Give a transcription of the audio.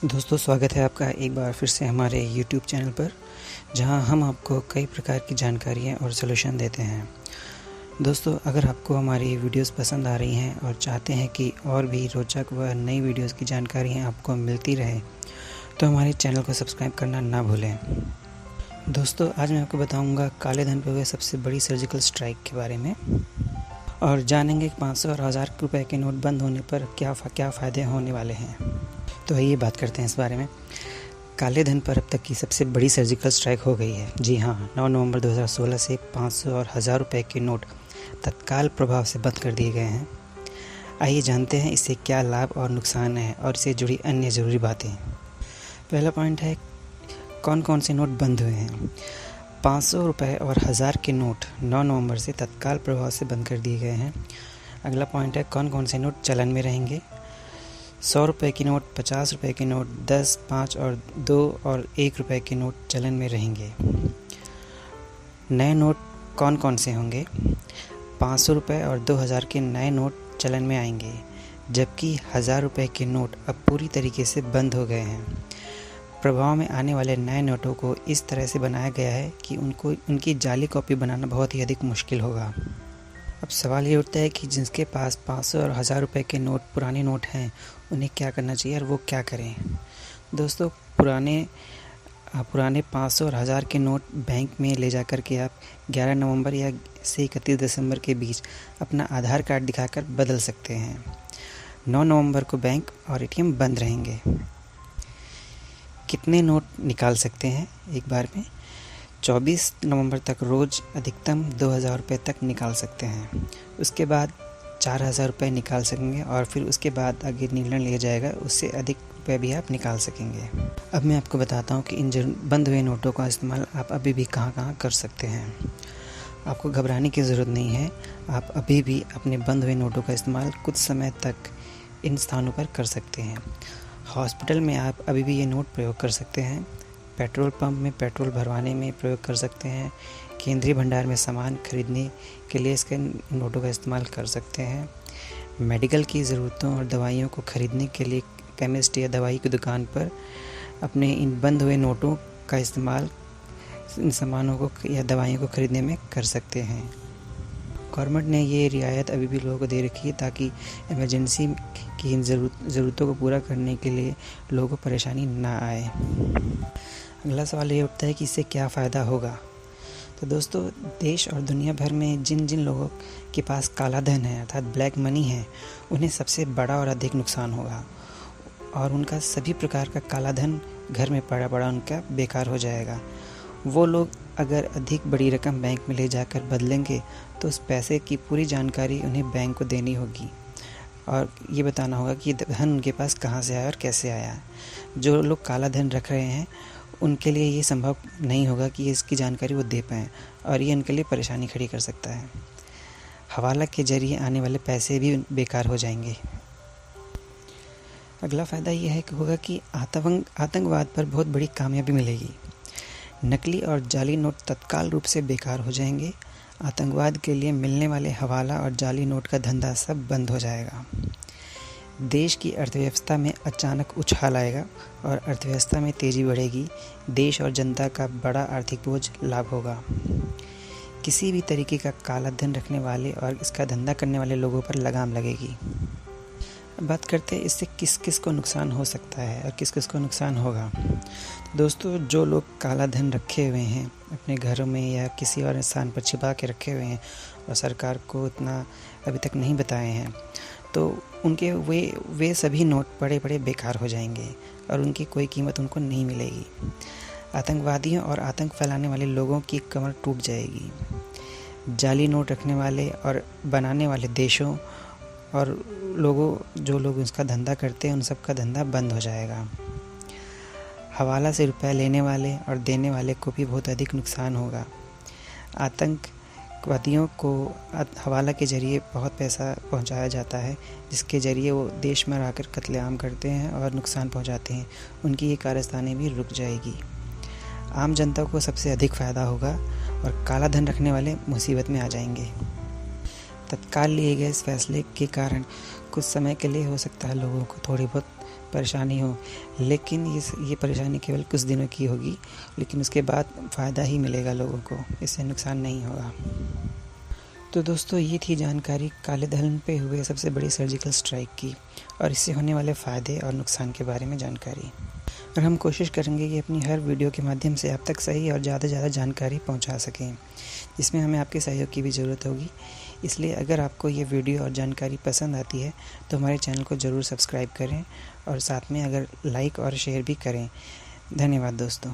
दोस्तों, स्वागत है आपका एक बार फिर से हमारे YouTube चैनल पर, जहां हम आपको कई प्रकार की जानकारियां और सलूशन देते हैं। दोस्तों, अगर आपको हमारी वीडियोस पसंद आ रही हैं और चाहते हैं कि और भी रोचक व नई वीडियोस की जानकारियां आपको मिलती रहे, तो हमारे चैनल को सब्सक्राइब करना ना भूलें। दोस्तों, आज मैं आपको बताऊंगा काले धन पर हुए सबसे बड़ी सर्जिकल स्ट्राइक के बारे में और जानेंगे कि 500 और 1000 रुपये के नोट बंद होने पर क्या फ़ायदे होने वाले हैं। तो आइए बात करते हैं इस बारे में। काले धन पर अब तक की सबसे बड़ी सर्जिकल स्ट्राइक हो गई है। जी हाँ, 9 नवंबर 2016 से 500 और 1000 रुपये के नोट तत्काल प्रभाव से बंद कर दिए गए हैं। आइए जानते हैं इससे क्या लाभ और नुकसान है और इससे जुड़ी अन्य ज़रूरी बातें। पहला पॉइंट है, कौन कौन से नोट बंद हुए हैं। 500 रुपये और 1000 के नोट 9 नवंबर से तत्काल प्रभाव से बंद कर दिए गए हैं। अगला पॉइंट है, कौन कौन से नोट चलन में रहेंगे। 100 रुपये की नोट, 50 रुपये के नोट, 10, 5 और 2 और 1 रुपये के नोट चलन में रहेंगे। नए नोट कौन कौन से होंगे। 500 रुपये और 2000 के नए नोट चलन में आएंगे, जबकि 1000 रुपये के नोट अब पूरी तरीके से बंद हो गए हैं। प्रभाव में आने वाले नए नोटों को इस तरह से बनाया गया है कि उनकी जाली कॉपी बनाना बहुत ही अधिक मुश्किल होगा। अब सवाल ये उठता है कि जिसके पास 500 और 1000 रुपये के नोट, पुराने नोट हैं, उन्हें क्या करना चाहिए और वो क्या करें। दोस्तों, पुराने 500 और 1000 के नोट बैंक में ले जा कर के आप 11 नवंबर या से 31 दिसंबर के बीच अपना आधार कार्ड दिखाकर बदल सकते हैं। 9 नवंबर को बैंक और एटीएम बंद रहेंगे। कितने नोट निकाल सकते हैं एक बार में। 24 नवंबर तक रोज़ अधिकतम 2000 रुपये तक निकाल सकते हैं। उसके बाद 4000 रुपये निकाल सकेंगे और फिर उसके बाद आगे निर्णय लिया जाएगा, उससे अधिक रुपये भी आप निकाल सकेंगे। अब मैं आपको बताता हूँ कि इन बंद हुए नोटों का इस्तेमाल आप अभी भी कहाँ कहाँ कर सकते हैं। आपको घबराने की ज़रूरत नहीं है। आप अभी भी अपने बंद हुए नोटों का इस्तेमाल कुछ समय तक इन स्थानों पर कर सकते हैं। हॉस्पिटल में आप अभी भी ये नोट प्रयोग कर सकते हैं। पेट्रोल पंप में पेट्रोल भरवाने में प्रयोग कर सकते हैं। केंद्रीय भंडार में सामान खरीदने के लिए इसके नोटों का इस्तेमाल कर सकते हैं। मेडिकल की ज़रूरतों और दवाइयों को खरीदने के लिए केमिस्ट या दवाई की दुकान पर अपने इन बंद हुए नोटों का इस्तेमाल इन सामानों को या दवाइयों को खरीदने में कर सकते हैं। गवर्नमेंट ने ये रियायत अभी भी लोगों को दे रखी है ताकि इमरजेंसी की इन ज़रूरतों को पूरा करने के लिए लोगों को परेशानी ना आए। अगला सवाल ये उठता है कि इससे क्या फ़ायदा होगा। तो दोस्तों, देश और दुनिया भर में जिन जिन लोगों के पास काला धन है अर्थात ब्लैक मनी है, उन्हें सबसे बड़ा और अधिक नुकसान होगा और उनका सभी प्रकार का काला धन घर में पड़ा पड़ा उनका बेकार हो जाएगा। वो लोग अगर अधिक बड़ी रकम बैंक में ले जाकर बदलेंगे तो उस पैसे की पूरी जानकारी उन्हें बैंक को देनी होगी और ये बताना होगा कि धन उनके पास कहाँ से आया और कैसे आया। जो लोग काला धन रख रहे हैं उनके लिए ये संभव नहीं होगा कि इसकी जानकारी वो दे पाएँ और ये उनके लिए परेशानी खड़ी कर सकता है। हवाला के जरिए आने वाले पैसे भी बेकार हो जाएंगे। अगला फ़ायदा ये है कि होगा कि आतंकवाद पर बहुत बड़ी कामयाबी मिलेगी। नकली और जाली नोट तत्काल रूप से बेकार हो जाएंगे। आतंकवाद के लिए मिलने वाले हवाला और जाली नोट का धंधा सब बंद हो जाएगा। देश की अर्थव्यवस्था में अचानक उछाल आएगा और अर्थव्यवस्था में तेज़ी बढ़ेगी। देश और जनता का बड़ा आर्थिक बोझ लाभ होगा। किसी भी तरीके का काला धन रखने वाले और इसका धंधा करने वाले लोगों पर लगाम लगेगी। अब बात करते हैं इससे किस किस को नुकसान हो सकता है और किस किस को नुकसान होगा। दोस्तों, जो लोग काला धन रखे हुए हैं अपने घरों में या किसी और स्थान पर छिपा के रखे हुए हैं और सरकार को इतना अभी तक नहीं बताए हैं, तो उनके वे सभी नोट पड़े पड़े बेकार हो जाएंगे और उनकी कोई कीमत उनको नहीं मिलेगी। आतंकवादियों और आतंक फैलाने वाले लोगों की कमर टूट जाएगी। जाली नोट रखने वाले और बनाने वाले देशों और जो लोग उसका धंधा करते हैं उन सब का धंधा बंद हो जाएगा। हवाला से रुपया लेने वाले और देने वाले को भी बहुत अधिक नुकसान होगा। आतंकवादियों को हवाला के ज़रिए बहुत पैसा पहुंचाया जाता है, जिसके ज़रिए वो देश में आकर कत्लेआम करते हैं और नुकसान पहुंचाते हैं। उनकी ये कारस्तानी भी रुक जाएगी। आम जनता को सबसे अधिक फ़ायदा होगा और काला धन रखने वाले मुसीबत में आ जाएंगे। तत्काल लिए गए इस फैसले के कारण कुछ समय के लिए हो सकता है लोगों को थोड़ी बहुत परेशानी हो, लेकिन ये परेशानी केवल कुछ दिनों की होगी, लेकिन उसके बाद फ़ायदा ही मिलेगा लोगों को, इससे नुकसान नहीं होगा। तो दोस्तों, ये थी जानकारी काले धन पे हुए सबसे बड़ी सर्जिकल स्ट्राइक की और इससे होने वाले फ़ायदे और नुकसान के बारे में जानकारी। और हम कोशिश करेंगे कि अपनी हर वीडियो के माध्यम से आप तक सही और ज़्यादा से ज़्यादा जानकारी पहुंचा सकें, जिसमें हमें आपके सहयोग की भी ज़रूरत होगी। इसलिए अगर आपको ये वीडियो और जानकारी पसंद आती है तो हमारे चैनल को ज़रूर सब्सक्राइब करें और साथ में अगर लाइक और शेयर भी करें। धन्यवाद दोस्तों।